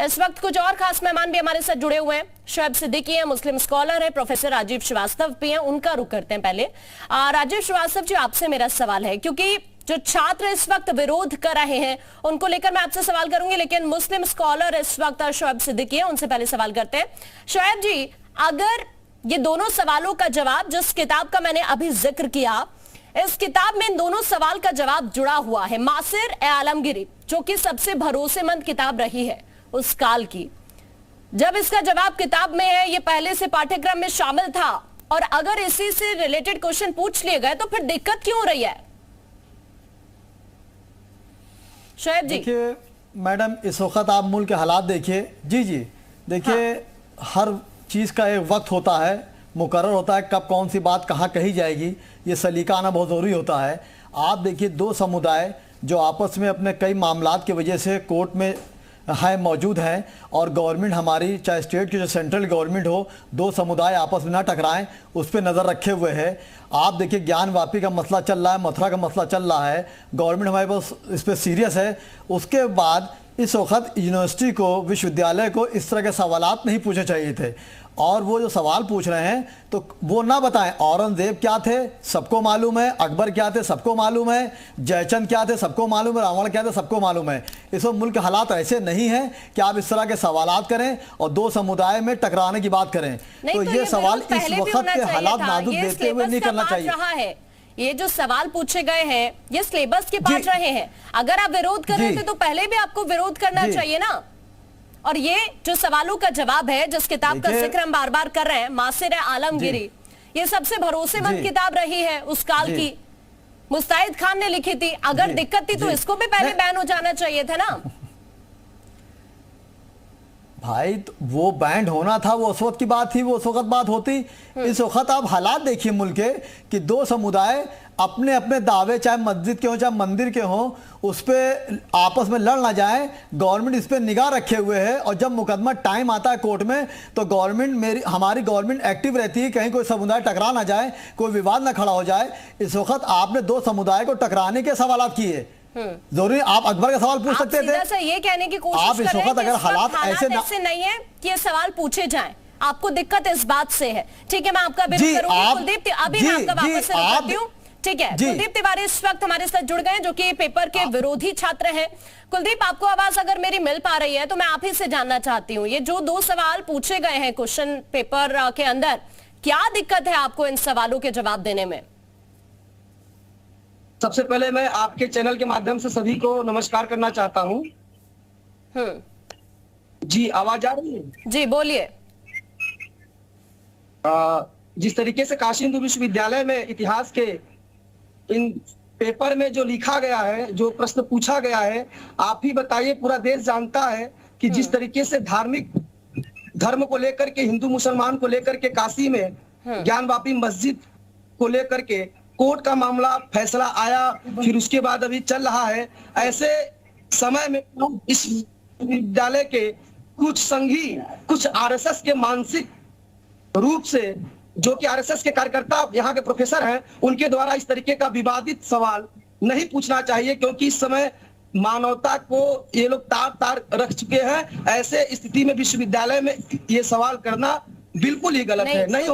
इस वक्त कुछ और खास मेहमान भी हमारे साथ जुड़े हुए हैं। शोएब सिद्दीकी हैं, मुस्लिम स्कॉलर है, प्रोफेसर राजीव श्रीवास्तव भी हैं, उनका रुख करते हैं। पहले राजीव श्रीवास्तव जी, आपसे मेरा सवाल है, क्योंकि जो छात्र इस वक्त विरोध कर रहे हैं उनको लेकर मैं आपसे सवाल करूंगी, लेकिन मुस्लिम स्कॉलर इस वक्त शोएब सिद्दीकी हैं, उनसे पहले सवाल करते हैं। शोएब जी, अगर ये दोनों सवालों का जवाब, जिस किताब का मैंने अभी जिक्र किया, इस किताब में इन दोनों सवाल का जवाब जुड़ा हुआ है, मासिर ए आलमगीरी, जो कि सबसे भरोसेमंद किताब रही है उस काल की। जब इसका जवाब किताब में है, ये पहले से पाठ्यक्रम में शामिल था, और अगर इसी से रिलेटेड क्वेश्चन पूछ लिए गए तो फिर दिक्कत क्यों हो रही है? शोएब जी। देखिए मैडम, इस वक्त आप मुल्क के हालात देखिए। जी देखिए, हर चीज़ का एक वक्त होता है, मुकर्रर होता है, कब कौन सी बात कहाँ कही जाएगी, ये सलीका आना बहुत ज़रूरी होता है। आप देखिए, दो समुदाय जो आपस में अपने कई मामलात की वजह से कोर्ट में मौजूद हैं, और गवर्नमेंट हमारी, चाहे स्टेट की, जो सेंट्रल गवर्नमेंट हो, दो समुदाय आपस में ना टकराएं, उस पर नज़र रखे हुए है। आप देखिए, ज्ञानवापी का मसला चल रहा है, मथुरा का मसला चल रहा है, गवर्नमेंट हमारे पास इस पर सीरियस है। उसके बाद इस वक्त यूनिवर्सिटी को, विश्वविद्यालय को इस तरह के सवालात नहीं पूछने चाहिए थे, और वो जो सवाल पूछ रहे हैं तो वो ना बताएं। औरंगजेब क्या थे सबको मालूम है, अकबर क्या थे सबको मालूम है, जयचंद क्या थे सबको मालूम है, रावण क्या थे सबको मालूम है। इस वक्त मुल्क के हालात ऐसे नहीं हैं कि आप इस तरह के सवालात करें और दो समुदाय में टकराने की बात करें। तो ये सवाल इस वक्त के हालात नाजुक देखते हुए नहीं करना चाहिए। ये जो सवाल पूछे गए हैं, ये सिलेबस के पास रहे हैं। अगर आप विरोध कर रहे थे तो पहले भी आपको विरोध करना चाहिए ना। और ये जो सवालों का जवाब है, जिस किताब का जिक्र हम बार बार कर रहे हैं, मासिर आलमगीरी, ये सबसे भरोसेमंद किताब रही है उस काल की। मुस्तैद खान ने लिखी थी। अगर दिक्कत थी तो इसको भी पहले बैन हो जाना चाहिए था ना भाई। तो वो बैंड होना था, वो उस वक्त की बात थी, वो उस वक्त बात होती। इस वक्त आप हालात देखिए मुल्क के, कि दो समुदाय अपने अपने दावे, चाहे मस्जिद के हो चाहे मंदिर के हो, उस पर आपस में लड़ ना जाए। गवर्नमेंट इस पर निगाह रखे हुए है, और जब मुकदमा टाइम आता है कोर्ट में तो गवर्नमेंट, हमारी गवर्नमेंट एक्टिव रहती है, कहीं कोई समुदाय टकरा ना जाए, कोई विवाद ना खड़ा हो जाए। इस वक्त आपने दो समुदाय को टकराने के सवालात किए। जरूरी आप अकबर का सवाल पूछ सकते थे। ये कहने की कोशिश आप इस वक्त अगर हालात ऐसे नहीं है कि ये सवाल पूछे जाएं, आपको दिक्कत इस बात से है, ठीक है, मैं आपका विरोध करूंगी। कुलदीप, अभी मैं आपका वापस से करती हूँ, ठीक है। कुलदीप तिवारी इस वक्त हमारे साथ जुड़ गए, जो कि पेपर के विरोधी छात्र हैं। कुलदीप, आपको आवाज अगर मेरी मिल पा रही है तो मैं आप ही से जानना चाहती हूँ, ये जो दो सवाल पूछे गए हैं क्वेश्चन पेपर के अंदर, क्या दिक्कत है आपको इन सवालों के जवाब देने में? सबसे पहले मैं आपके चैनल के माध्यम से सभी को नमस्कार करना चाहता हूँ। जी, आवाज आ रही है? जी, बोलिए। जिस तरीके से काशी हिंदू विश्वविद्यालय में इतिहास के इन पेपर में जो लिखा गया है, जो प्रश्न पूछा गया है, आप ही बताइए, पूरा देश जानता है कि जिस तरीके से धार्मिक धर्म को लेकर के, हिंदू मुसलमान को लेकर के काशी में ज्ञानवापी मस्जिद को लेकर के कोर्ट का मामला, फैसला आया, फिर उसके बाद अभी चल रहा है। ऐसे समय में इस विश्वविद्यालय के कुछ संघी, कुछ आरएसएस के मानसिक रूप से, जो कि आरएसएस के कार्यकर्ता यहाँ के प्रोफेसर हैं, उनके द्वारा इस तरीके का विवादित सवाल नहीं पूछना चाहिए, क्योंकि इस समय मानवता को ये लोग तार रख चुके हैं। ऐसे स्थिति में विश्वविद्यालय में ये सवाल करना बिल्कुल ही गलत है। नहीं